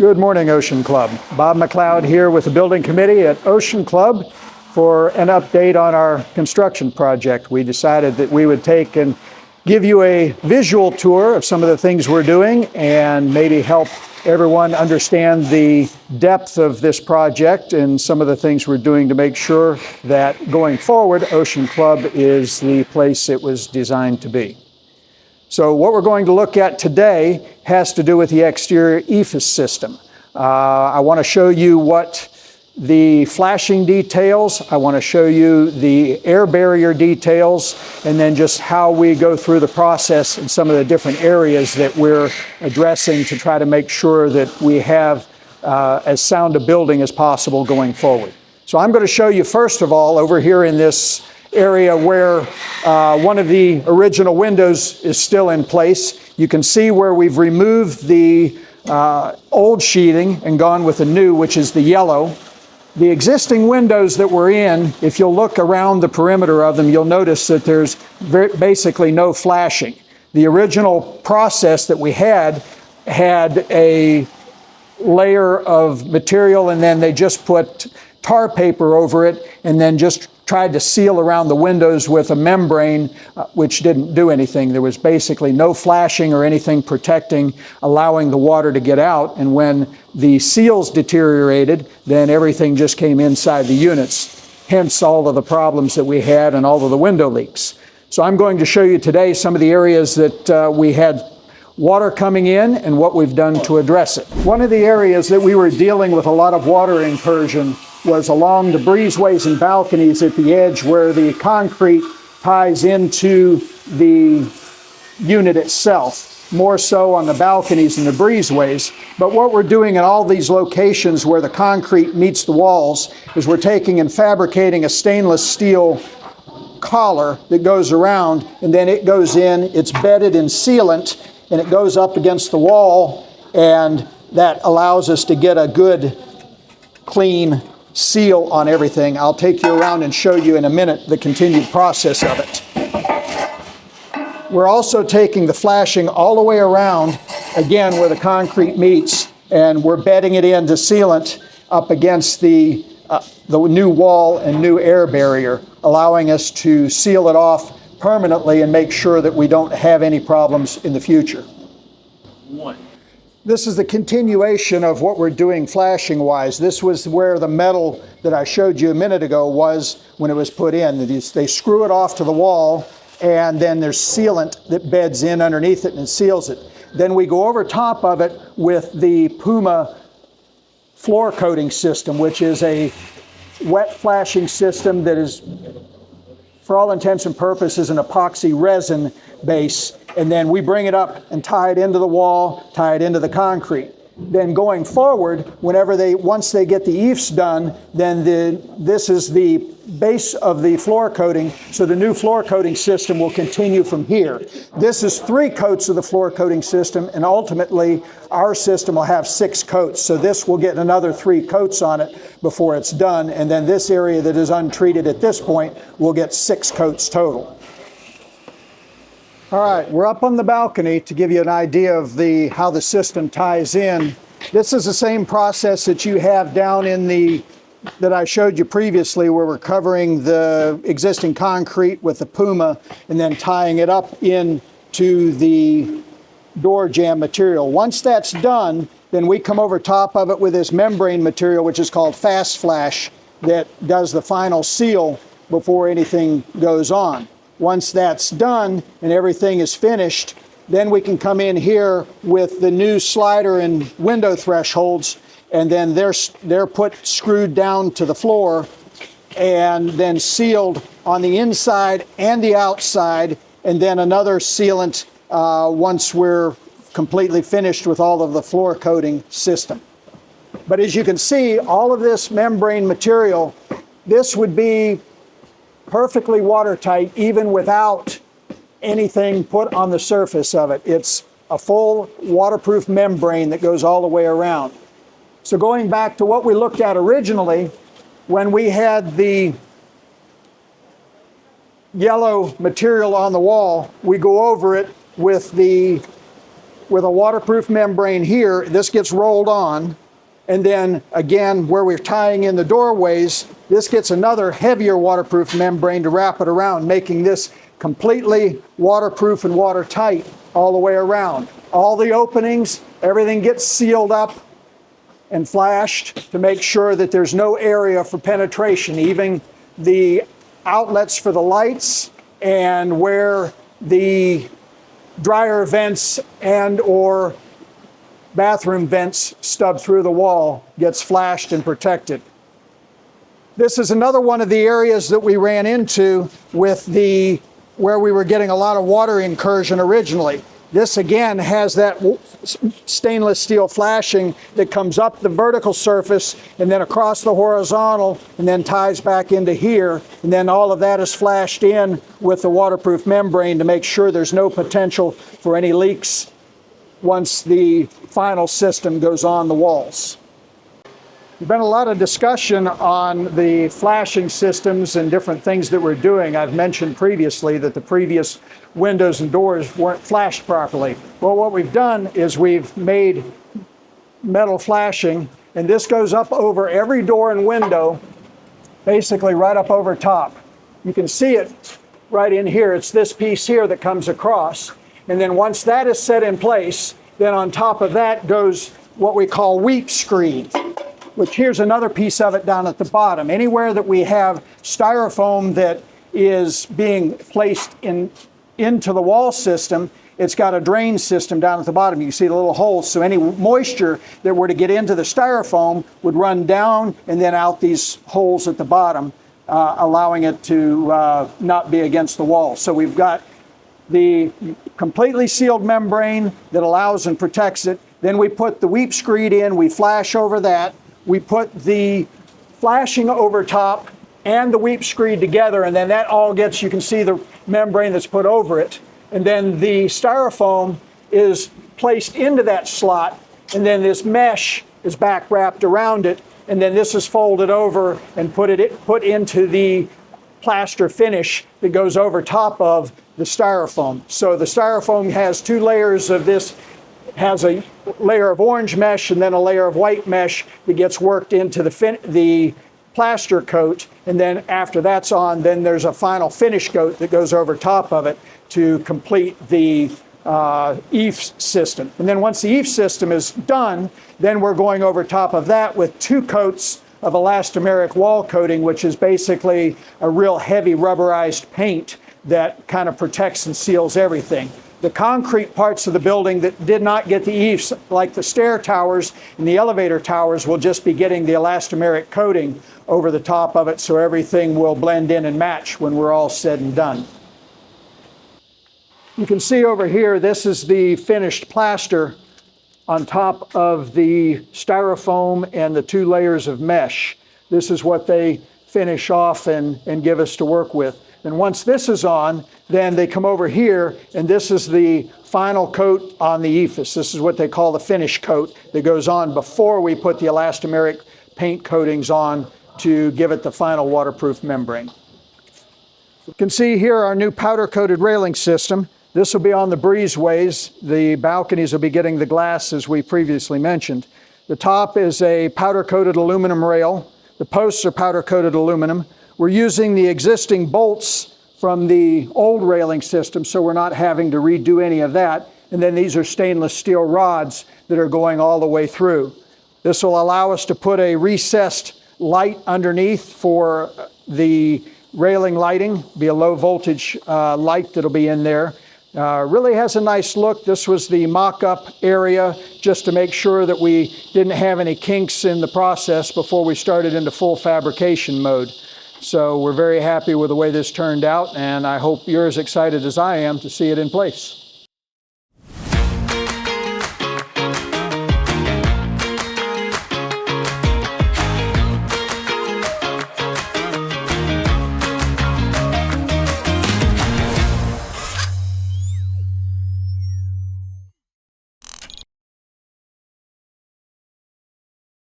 Good morning, Ocean Club. Bob MacLeod here with the building committee at Ocean Club for an update on our construction project. We decided that we would take and give you a visual tour of some of the things we're doing and maybe help everyone understand the depth of this project and some of the things we're doing to make sure that going forward, Ocean Club is the place it was designed to be. So what we're going to look at today has to do with the exterior EFIS system. I want to show you what the flashing details, I want to show you the air barrier details, and then just how we go through the process in some of the different areas that we're addressing to try to make sure that we have as sound a building as possible going forward. So I'm going to show you first of all over here in this area where one of the original windows is still in place. You can see where we've removed the old sheathing and gone with the new, which is the yellow. The existing windows that we're in, if you'll look around the perimeter of them, you'll notice that there's basically no flashing. The original process that we had a layer of material and then they just put tar paper over it and then just tried to seal around the windows with a membrane, which didn't do anything. There was basically no flashing or anything protecting, allowing the water to get out. And when the seals deteriorated, then everything just came inside the units, hence all of the problems that we had and all of the window leaks. So I'm going to show you today some of the areas that we had water coming in and what we've done to address it. One of the areas that we were dealing with a lot of water incursion was along the breezeways and balconies at the edge where the concrete ties into the unit itself, more so on the balconies and the breezeways. But what we're doing in all these locations where the concrete meets the walls is we're taking and fabricating a stainless steel collar that goes around, and then it goes in, it's bedded in sealant, and it goes up against the wall, and that allows us to get a good, clean seal on everything. I'll take you around and show you in a minute the continued process of it. We're also taking the flashing all the way around, again where the concrete meets, and we're bedding it into sealant up against the new wall and new air barrier, allowing us to seal it off permanently and make sure that we don't have any problems in the future. This is the continuation of what we're doing flashing-wise. This was where the metal that I showed you a minute ago was when it was put in. They screw it off to the wall, and then there's sealant that beds in underneath it and seals it. Then we go over top of it with the Puma floor coating system, which is a wet flashing system that is, for all intents and purposes, an epoxy resin base. And then we bring it up and tie it into the wall, tie it into the concrete. Then going forward, once they get the EIFS done, then this is the base of the floor coating, so the new floor coating system will continue from here. This is 3 coats of the floor coating system, and ultimately our system will have 6 coats. So this will get another 3 coats on it before it's done, and then this area that is untreated at this point will get 6 coats total. All right, we're up on the balcony to give you an idea of how the system ties in. This is the same process that you have down in that I showed you previously, where we're covering the existing concrete with the Puma and then tying it up into the door jamb material. Once that's done, then we come over top of it with this membrane material, which is called Fast Flash, that does the final seal before anything goes on. Once that's done and everything is finished, then we can come in here with the new slider and window thresholds, and then they're screwed down to the floor and then sealed on the inside and the outside, and then another sealant once we're completely finished with all of the floor coating system. But as you can see, all of this membrane material, this would be perfectly watertight even without anything put on the surface of it. It's a full waterproof membrane that goes all the way around. So going back to what we looked at originally, when we had the yellow material on the wall, we go over it with the with a waterproof membrane here. This gets rolled on. And then again, where we're tying in the doorways, this gets another heavier waterproof membrane to wrap it around, making this completely waterproof and watertight all the way around. All the openings, everything gets sealed up and flashed to make sure that there's no area for penetration. Even the outlets for the lights and where the dryer vents and or bathroom vents stub through the wall gets flashed and protected. This is another one of the areas that we ran into with where we were getting a lot of water incursion originally. This again has that stainless steel flashing that comes up the vertical surface and then across the horizontal and then ties back into here. And then all of that is flashed in with the waterproof membrane to make sure there's no potential for any leaks once the final system goes on the walls. There's been a lot of discussion on the flashing systems and different things that we're doing. I've mentioned previously that the previous windows and doors weren't flashed properly. Well, what we've done is we've made metal flashing, and this goes up over every door and window, basically right up over top. You can see it right in here. It's this piece here that comes across. And then once that is set in place, then on top of that goes what we call weep screed, which here's another piece of it down at the bottom. Anywhere that we have styrofoam that is being placed into the wall system, it's got a drain system down at the bottom. You can see the little holes, so any moisture that were to get into the styrofoam would run down and then out these holes at the bottom, allowing it to not be against the wall. So we've got the completely sealed membrane that allows and protects it. Then we put the weep screed in, we flash over that. We put the flashing over top and the weep screed together, and then that all gets, you can see the membrane that's put over it. And then the styrofoam is placed into that slot, and then this mesh is back wrapped around it, and then this is folded over and put into the plaster finish that goes over top of the styrofoam. So the styrofoam has two layers of this, has a layer of orange mesh and then a layer of white mesh that gets worked into the plaster coat, and then after that's on, then there's a final finish coat that goes over top of it to complete the eaves system. And then once the eaves system is done, then we're going over top of that with two coats of elastomeric wall coating, which is basically a real heavy rubberized paint that kind of protects and seals everything. The concrete parts of the building that did not get the eaves, like the stair towers and the elevator towers, will just be getting the elastomeric coating over the top of it, so everything will blend in and match when we're all said and done. You can see over here, this is the finished plaster on top of the styrofoam and the two layers of mesh. This is what they finish off and give us to work with. And once this is on, then they come over here, and this is the final coat on the ephes. This is what they call the finish coat that goes on before we put the elastomeric paint coatings on to give it the final waterproof membrane. You can see here our new powder-coated railing system. This will be on the breezeways. The balconies will be getting the glass, as we previously mentioned. The top is a powder-coated aluminum rail. The posts are powder-coated aluminum. We're using the existing bolts from the old railing system, so we're not having to redo any of that. And then these are stainless steel rods that are going all the way through. This will allow us to put a recessed light underneath for the railing lighting, be a low voltage light that'll be in there. Really has a nice look. This was the mock-up area just to make sure that we didn't have any kinks in the process before we started into full fabrication mode. So we're very happy with the way this turned out, and I hope you're as excited as I am to see it in place.